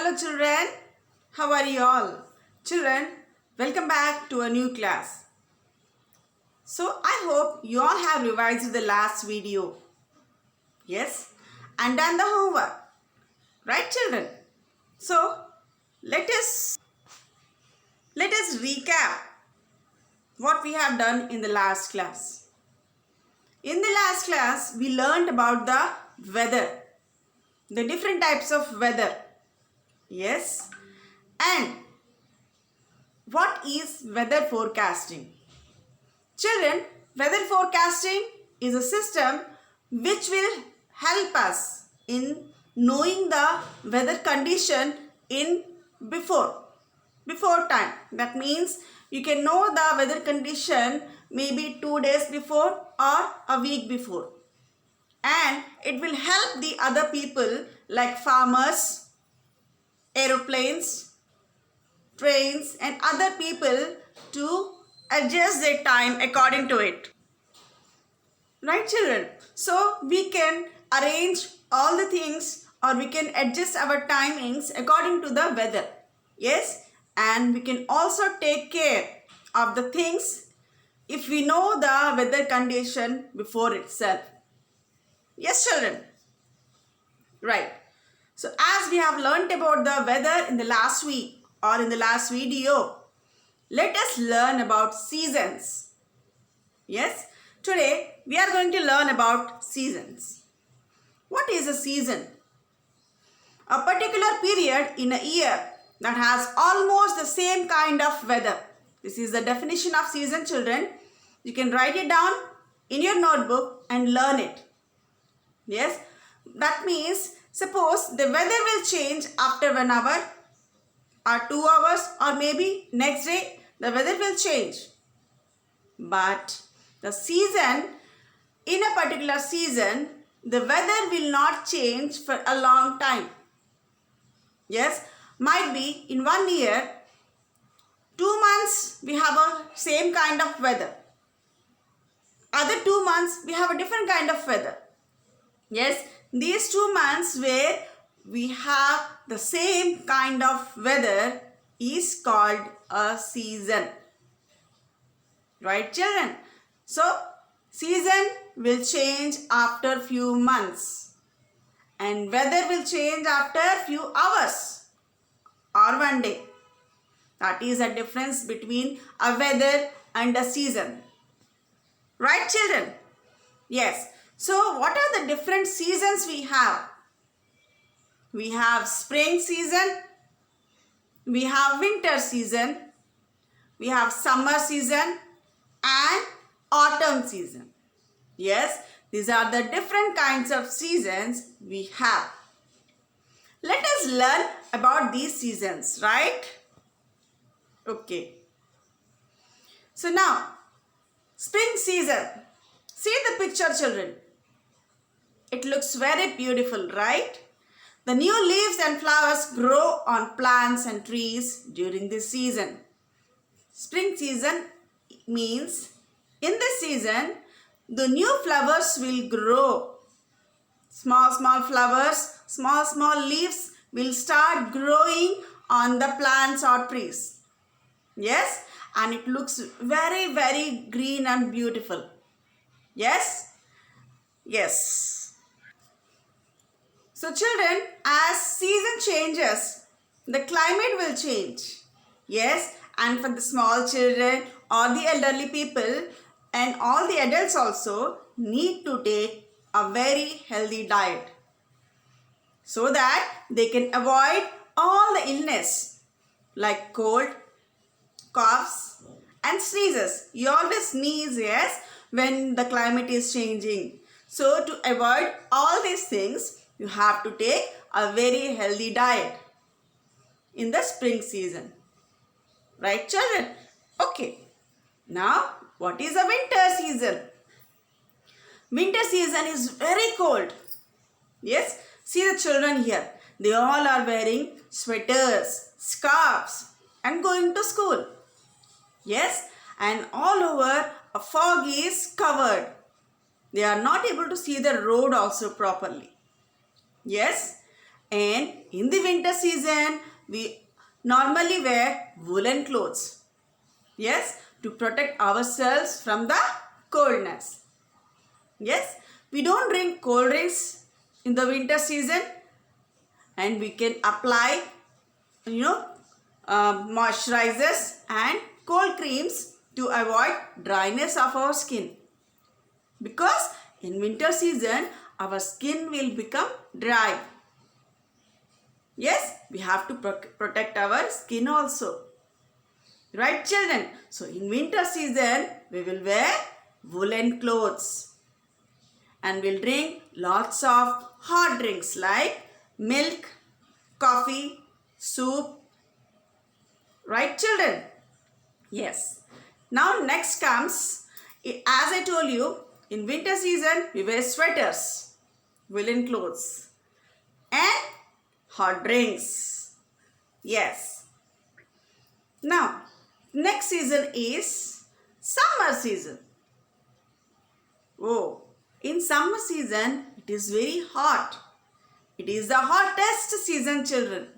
Hello children, how are you all? Children, welcome back to a new class. So I hope you all have revised the last video. Yes, and done the homework. Right children? So let us recap what we have done in the last class. In the last class, we learned about the weather, the different types of weather. Yes, and what is weather forecasting? Children, weather forecasting is a system which will help us in knowing the weather condition in before time. That means you can know the weather condition maybe 2 days before or a week before. And it will help the other people like farmers, aeroplanes, trains and other people to adjust their time according to it. Right children? So we can arrange all the things or we can adjust our timings according to the weather. Yes, and we can also take care of the things if we know the weather condition before itself. Yes children? Right. So as we have learnt about the weather in the last week or in the last video, let us learn about seasons. Yes, today we are going to learn about seasons. What is a season? A particular period in a year that has almost the same kind of weather. This is the definition of season, children. You can write it down in your notebook and learn it. Yes, that means suppose the weather will change after 1 hour or 2 hours or maybe next day the weather will change. But the season, in a particular season, the weather will not change for a long time. Yes, might be in 1 year, 2 months we have a same kind of weather. Other 2 months we have a different kind of weather. Yes, these 2 months where we have the same kind of weather is called a season. Right children? So season will change after few months and weather will change after few hours or 1 day. That is a difference between a weather and a season. Right children? Yes. So what are the different seasons we have? We have spring season, we have winter season, we have summer season and autumn season. Yes, these are the different kinds of seasons we have. Let us learn about these seasons, right? Okay. So now, spring season. See the picture children. It looks very beautiful, right? The new leaves and flowers grow on plants and trees during this season. Spring season means in this season, the new flowers will grow. Small flowers, small leaves will start growing on the plants or trees. Yes, and it looks very green and beautiful. Yes? Yes. So children, as season changes, the climate will change. Yes, and for the small children or the elderly people and all the adults also need to take a very healthy diet so that they can avoid all the illness like cold, coughs and sneezes. You always sneeze, yes, when the climate is changing. So to avoid all these things, you have to take a very healthy diet in the spring season. Right children? Okay. Now, what is a winter season? Winter season is very cold. Yes, see the children here. They all are wearing sweaters, scarves and going to school. Yes, and all over a fog is covered. They are not able to see the road also properly. Yes, And in the winter season, we normally wear woolen clothes. Yes, to protect ourselves from the coldness. Yes, we don't drink cold drinks in the winter season, and we can apply, moisturizers and cold creams to avoid dryness of our skin. Because in winter season, our skin will become dry. Yes, we have to protect our skin also. Right, children? So in winter season, we will wear woolen clothes. And we'll drink lots of hot drinks like milk, coffee, soup. Right, children? Yes. Now next comes, as I told you, in winter season, we wear sweaters, woolen clothes, and hot drinks. Yes. Now, next season is summer season. Oh, in summer season, it is very hot. It is the hottest season, children.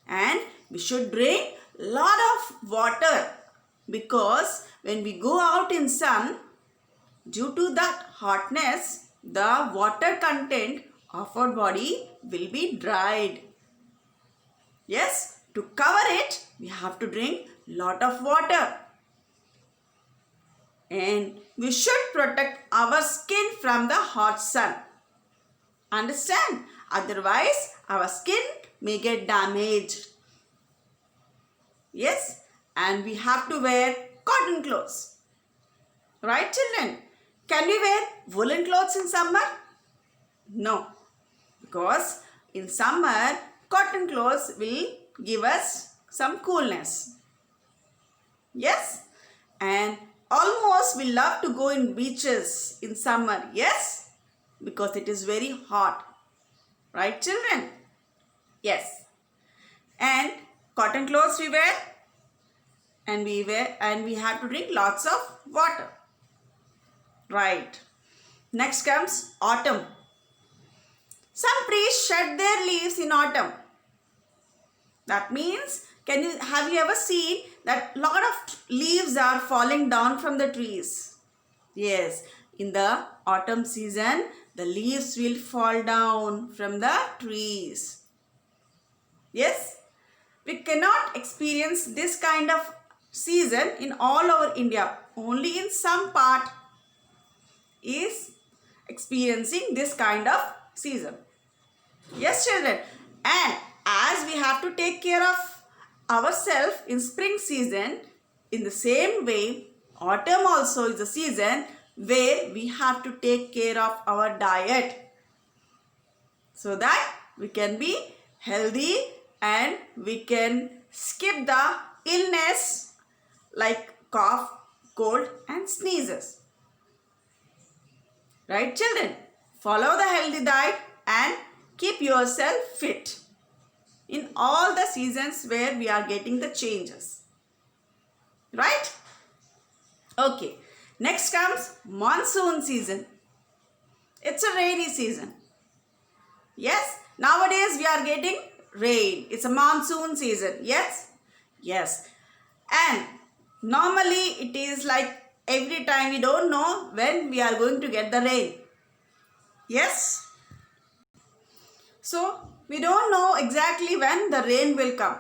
And we should drink lot of water, because when we go out in sun, due to that hotness, the water content of our body will be dried. Yes, to cover it, we have to drink lot of water. And we should protect our skin from the hot sun. Understand? Otherwise, our skin may get damaged. Yes, and we have to wear cotton clothes. Right, children? Can we wear woolen clothes in summer? No, because in summer, cotton clothes will give us some coolness. Yes, and almost we love to go in beaches in summer. Yes, because it is very hot. Right, children? Yes. And cotton clothes we wear, and we have to drink lots of water. Right. Next comes autumn. Some trees shed their leaves in autumn. That means, have you ever seen that lot of leaves are falling down from the trees? Yes, in the autumn season, the leaves will fall down from the trees. Yes, we cannot experience this kind of season in all over India. Only in some part is experiencing this kind of season. Yes, children. And as we have to take care of ourselves in spring season, in the same way, autumn also is a season where we have to take care of our diet, so that we can be healthy and we can skip the illness like cough, cold and sneezes. Right, children? Follow the healthy diet and keep yourself fit in all the seasons where we are getting the changes. Right? Okay. Next comes monsoon season. It's a rainy season. Yes. Nowadays we are getting rain. It's a monsoon season. Yes. Yes. And normally it is like every time we don't know when we are going to get the rain. Yes. So we don't know exactly when the rain will come.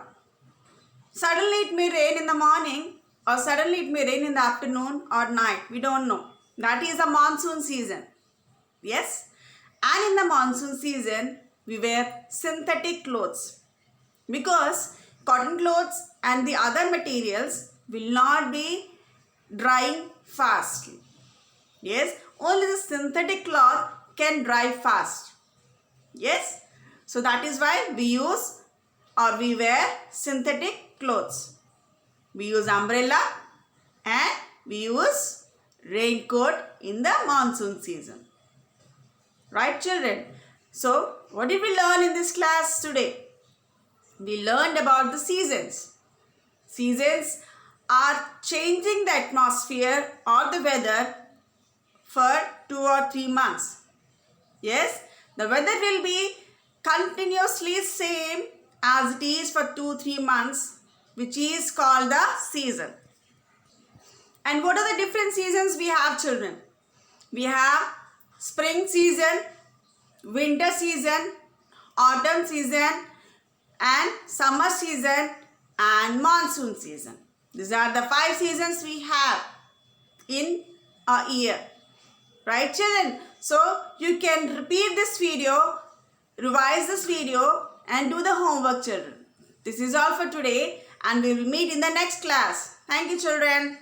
Suddenly it may rain in the morning, or suddenly it may rain in the afternoon or night. We don't know. That is a monsoon season. Yes. And in the monsoon season, we wear synthetic clothes, because cotton clothes and the other materials will not be drying fast. Yes. Only the synthetic cloth can dry fast. Yes. So that is why we wear synthetic clothes. We use umbrella and we use raincoat in the monsoon season. Right, children? So what did we learn in this class today? We learned about the seasons. Seasons are changing the atmosphere or the weather for 2 or 3 months. Yes, the weather will be continuously same as it is for 2-3 months, which is called the season. And what are the different seasons we have, children? We have spring season, winter season, autumn season, and summer season, and monsoon season. These are the 5 seasons we have in a year. Right, children? So you can repeat this video, revise this video, and do the homework, children. This is all for today, and we will meet in the next class. Thank you, children.